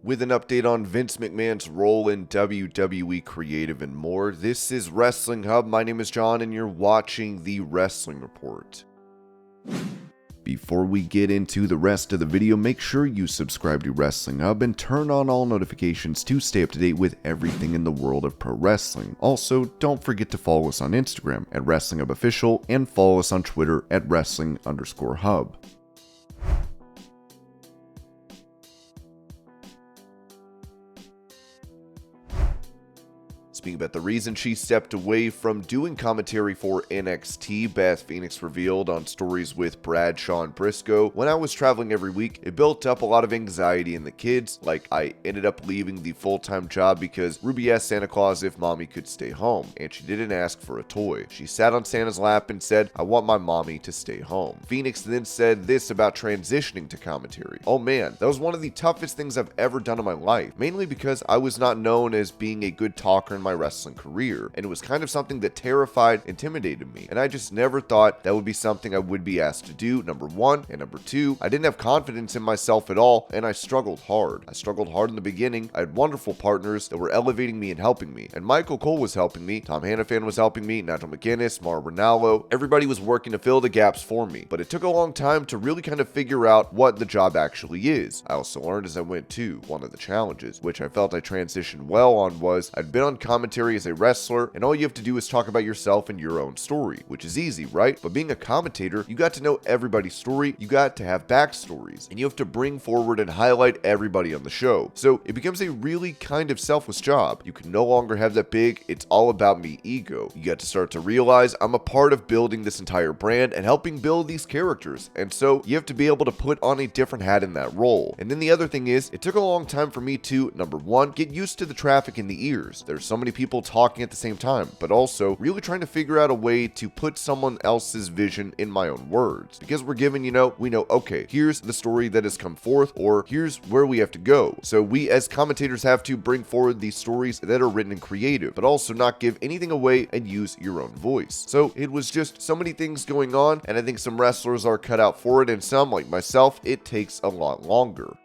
With an update on Vince McMahon's role in WWE creative and more. This is Wrestling Hub. My name is John and you're watching the Wrestling Report. Before we get into the rest of the video, make sure you subscribe to Wrestling Hub and turn on all notifications to stay up to date with everything in the world of pro wrestling. Also, don't forget to follow us on Instagram at Wrestling Hub Official and follow us on Twitter at Wrestling_Hub. Speaking about the reason she stepped away from doing commentary for NXT, Beth Phoenix revealed on Stories with Bradshaw and Briscoe, "When I was traveling every week, it built up a lot of anxiety in the kids. Like, I ended up leaving the full-time job because Ruby asked Santa Claus if mommy could stay home, and she didn't ask for a toy. She sat on Santa's lap and said, 'I want my mommy to stay home.'" Phoenix then said this about transitioning to commentary. "Oh man, that was one of the toughest things I've ever done in my life, mainly because I was not known as being a good talker in my wrestling career, and it was kind of something that terrified, intimidated me, and I just never thought that would be something I would be asked to do, number one, and number two, I didn't have confidence in myself at all, and I struggled hard. I struggled hard in the beginning. I had wonderful partners that were elevating me and helping me, and Michael Cole was helping me, Tom Hannafan was helping me, Nigel McGuinness, Mauro Ranallo, everybody was working to fill the gaps for me, but it took a long time to really kind of figure out what the job actually is. I also learned as I went too. One of the challenges, which I felt I transitioned well on, was I'd been on commentary as a wrestler, and all you have to do is talk about yourself and your own story, which is easy, right? But being a commentator, you got to know everybody's story, you got to have backstories, and you have to bring forward and highlight everybody on the show. So it becomes a really kind of selfless job. You can no longer have that big, it's all about me ego. You got to start to realize I'm a part of building this entire brand and helping build these characters, and so you have to be able to put on a different hat in that role. And then the other thing is, it took a long time for me to, number one, get used to the traffic in the ears. There's so many people talking at the same time, but also really trying to figure out a way to put someone else's vision in my own words. Because we're given, we know, okay, here's the story that has come forth, or here's where we have to go. So we as commentators have to bring forward these stories that are written and creative, but also not give anything away and use your own voice. So it was just so many things going on, and I think some wrestlers are cut out for it, and some, like myself, it takes a lot longer.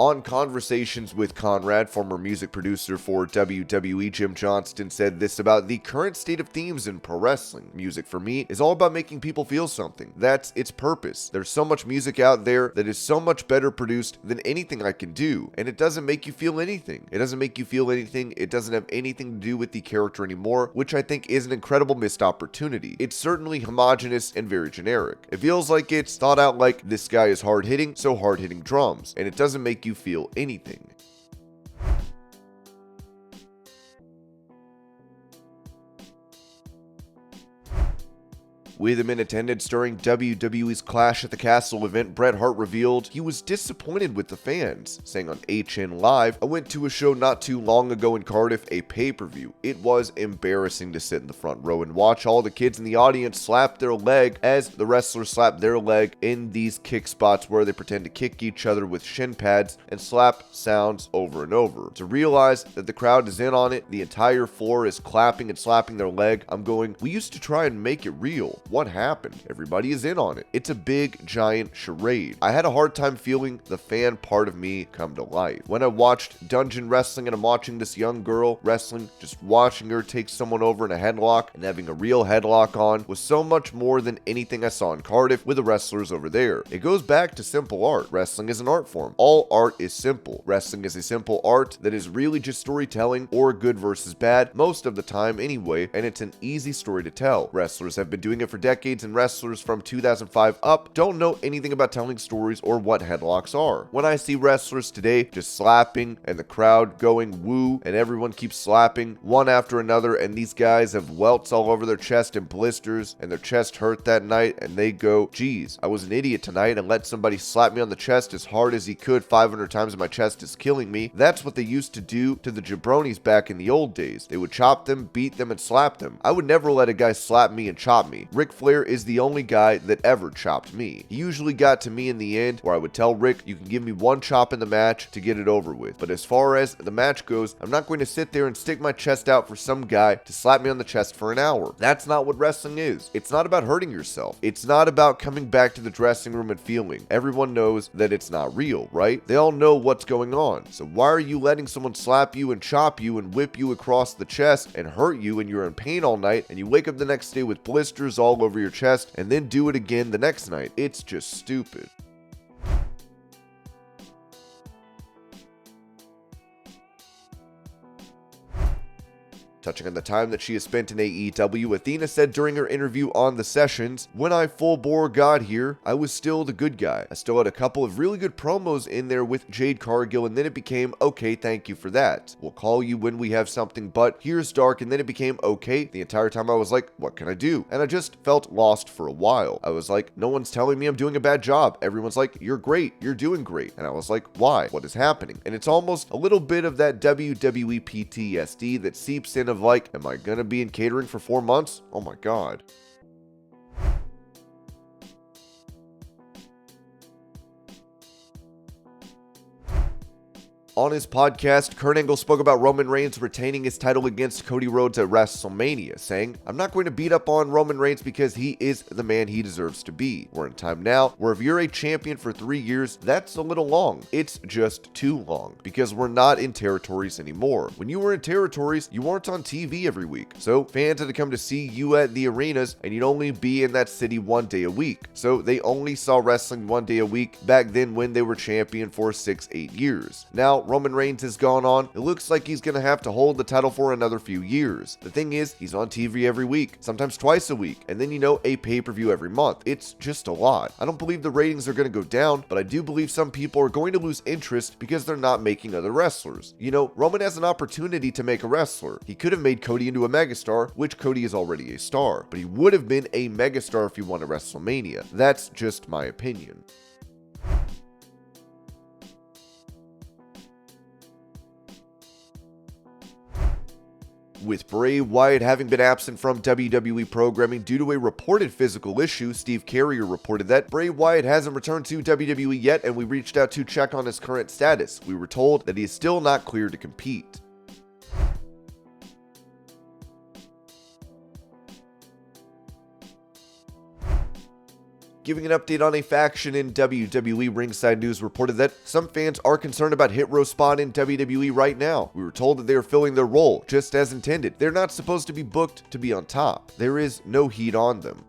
On Conversations with Conrad, former music producer for WWE, Jim Johnston said this about the current state of themes in pro wrestling. "Music for me is all about making people feel something. That's its purpose. There's so much music out there that is so much better produced than anything I can do, and it doesn't make you feel anything. It doesn't make you feel anything. It doesn't have anything to do with the character anymore, which I think is an incredible missed opportunity. It's certainly homogenous and very generic. It feels like it's thought out like this guy is hard hitting, so hard hitting drums, and it doesn't make you feel anything." With him in attendance during WWE's Clash at the Castle event, Bret Hart revealed he was disappointed with the fans, saying on HN Live, "I went to a show not too long ago in Cardiff, a pay-per-view. It was embarrassing to sit in the front row and watch all the kids in the audience slap their leg as the wrestlers slap their leg in these kick spots where they pretend to kick each other with shin pads and slap sounds over and over. To realize that the crowd is in on it, the entire floor is clapping and slapping their leg, I'm going, we used to try and make it real. What happened? Everybody is in on it. It's a big, giant charade. I had a hard time feeling the fan part of me come to life. When I watched Dungeon Wrestling and I'm watching this young girl wrestling, just watching her take someone over in a headlock and having a real headlock on was so much more than anything I saw in Cardiff with the wrestlers over there. It goes back to simple art. Wrestling is an art form. All art is simple. Wrestling is a simple art that is really just storytelling, or good versus bad, most of the time anyway, and it's an easy story to tell. Wrestlers have been doing it for decades, and wrestlers from 2005 up don't know anything about telling stories or what headlocks are. When I see wrestlers today just slapping and the crowd going woo and everyone keeps slapping one after another, and these guys have welts all over their chest and blisters and their chest hurt that night, and they go, geez, I was an idiot tonight and let somebody slap me on the chest as hard as he could 500 times and my chest is killing me. That's what they used to do to the jabronis back in the old days. They would chop them, beat them, and slap them. I would never let a guy slap me and chop me. Ric Ric Flair is the only guy that ever chopped me. He usually got to me in the end, where I would tell Rick, you can give me one chop in the match to get it over with. But as far as the match goes, I'm not going to sit there and stick my chest out for some guy to slap me on the chest for an hour. That's not what wrestling is. It's not about hurting yourself. It's not about coming back to the dressing room and feeling. Everyone knows that it's not real, right? They all know what's going on. So why are you letting someone slap you and chop you and whip you across the chest and hurt you and you're in pain all night and you wake up the next day with blisters all over your chest and then do it again the next night? It's just stupid. Touching on the time that she has spent in AEW, Athena said during her interview on The Sessions, "When I full bore got here, I was still the good guy. I still had a couple of really good promos in there with Jade Cargill, and then it became, okay, thank you for that. We'll call you when we have something, but here's dark," and then it became, okay. The entire time I was like, what can I do? And I just felt lost for a while. I was like, no one's telling me I'm doing a bad job. Everyone's like, you're great, you're doing great. And I was like, why? What is happening? And it's almost a little bit of that WWE PTSD that seeps in of like, am I gonna be in catering for 4 months? Oh my god. On his podcast, Kurt Angle spoke about Roman Reigns retaining his title against Cody Rhodes at WrestleMania, saying, "I'm not going to beat up on Roman Reigns because he is the man he deserves to be. We're in a time now where if you're a champion for 3 years, that's a little long. It's just too long because we're not in territories anymore. When you were in territories, you weren't on TV every week. So fans had to come to see you at the arenas and you'd only be in that city 1 day a week. So they only saw wrestling 1 day a week back then when they were champion for 6-8 years. Now, Roman Reigns has gone on, it looks like he's going to have to hold the title for another few years. The thing is, he's on TV every week, sometimes twice a week, and then a pay-per-view every month. It's just a lot. I don't believe the ratings are going to go down, but I do believe some people are going to lose interest because they're not making other wrestlers. Roman has an opportunity to make a wrestler. He could have made Cody into a megastar, which Cody is already a star, but he would have been a megastar if he won at WrestleMania. That's just my opinion. With Bray Wyatt having been absent from WWE programming due to a reported physical issue, Steve Carrier reported that Bray Wyatt hasn't returned to WWE yet, and we reached out to check on his current status. We were told that he is still not cleared to compete. Giving an update on a faction in WWE, Ringside News reported that some fans are concerned about Hit Row's spot in WWE right now. We were told that they are filling their role, just as intended. They're not supposed to be booked to be on top. There is no heat on them.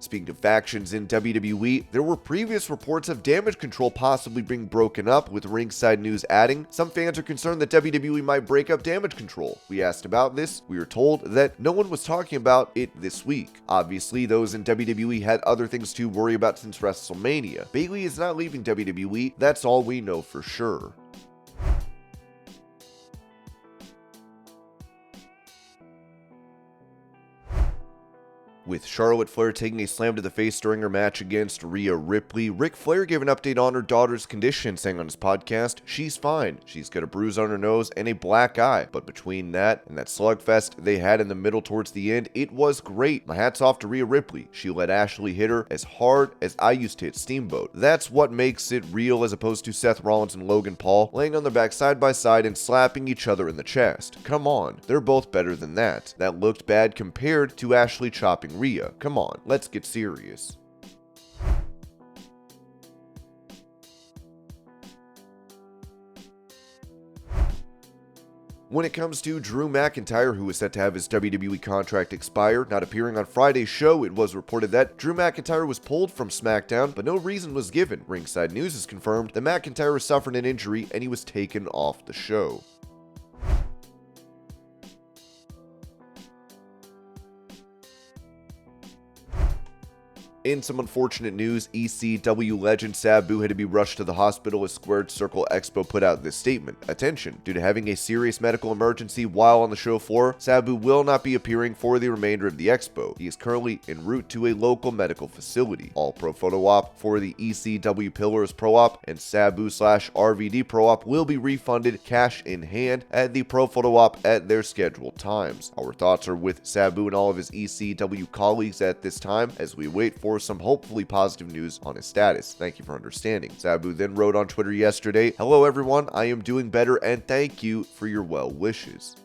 Speaking of factions in WWE, there were previous reports of Damage CTRL possibly being broken up, with Ringside News adding, "Some fans are concerned that WWE might break up Damage CTRL. We asked about this. We were told that no one was talking about it this week. Obviously, those in WWE had other things to worry about since WrestleMania. Bayley is not leaving WWE. That's all we know for sure." With Charlotte Flair taking a slam to the face during her match against Rhea Ripley, Ric Flair gave an update on her daughter's condition, saying on his podcast, "She's fine. She's got a bruise on her nose and a black eye, but between that and that slugfest they had in the middle towards the end, it was great. My hat's off to Rhea Ripley. She let Ashley hit her as hard as I used to hit Steamboat. That's what makes it real, as opposed to Seth Rollins and Logan Paul laying on their back side by side and slapping each other in the chest. Come on, they're both better than that. That looked bad compared to Ashley chopping Rhea. Come on, let's get serious." When it comes to Drew McIntyre, who is set to have his WWE contract expire, not appearing on Friday's show, it was reported that Drew McIntyre was pulled from Smackdown, but no reason was given. Ringside News has confirmed that McIntyre suffered an injury and he was taken off the show. In some unfortunate news, ECW legend Sabu had to be rushed to the hospital as Squared Circle Expo put out this statement. Attention, due to having a serious medical emergency while on the show floor, Sabu will not be appearing for the remainder of the expo. He is currently en route to a local medical facility. All pro photo op for the ECW Pillars Pro Op and Sabu/RVD Pro Op will be refunded cash in hand at the pro photo op at their scheduled times. Our thoughts are with Sabu and all of his ECW colleagues at this time as we wait for some hopefully positive news on his status. Thank you for understanding. Sabu then wrote on Twitter yesterday, "Hello everyone, I am doing better and thank you for your well wishes."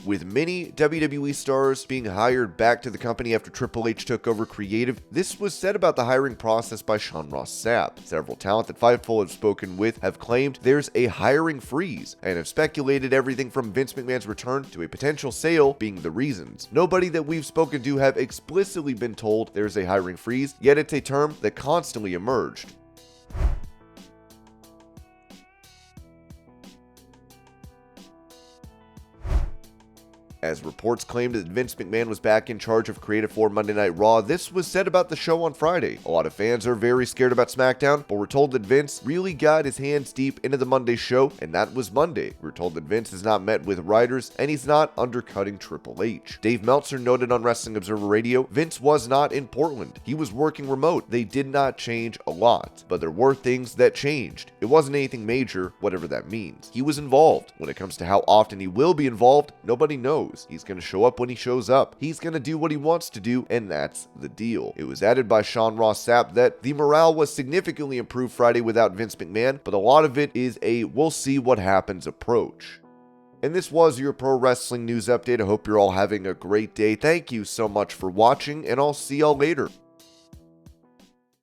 With many WWE stars being hired back to the company after Triple H took over creative, this was said about the hiring process by Sean Ross Sapp. Several talent that Fightful have spoken with have claimed there's a hiring freeze and have speculated everything from Vince McMahon's return to a potential sale being the reasons. Nobody that we've spoken to have explicitly been told there's a hiring freeze, yet it's a term that constantly emerged. As reports claimed that Vince McMahon was back in charge of creative for Monday Night Raw, this was said about the show on Friday. A lot of fans are very scared about Smackdown, but we're told that Vince really got his hands deep into the Monday show, and that was Monday. We're told that Vince has not met with writers, and he's not undercutting Triple H. Dave Meltzer noted on Wrestling Observer Radio, Vince was not in Portland. He was working remote. They did not change a lot, but there were things that changed. It wasn't anything major, whatever that means. He was involved. When it comes to how often he will be involved, nobody knows. He's going to show up when he shows up. He's going to do what he wants to do, and that's the deal. It was added by Sean Ross Sapp that the morale was significantly improved Friday without Vince McMahon, but a lot of it is a we'll see what happens approach. And this was your pro wrestling news update. I hope you're all having a great day. Thank you so much for watching, and I'll see y'all later.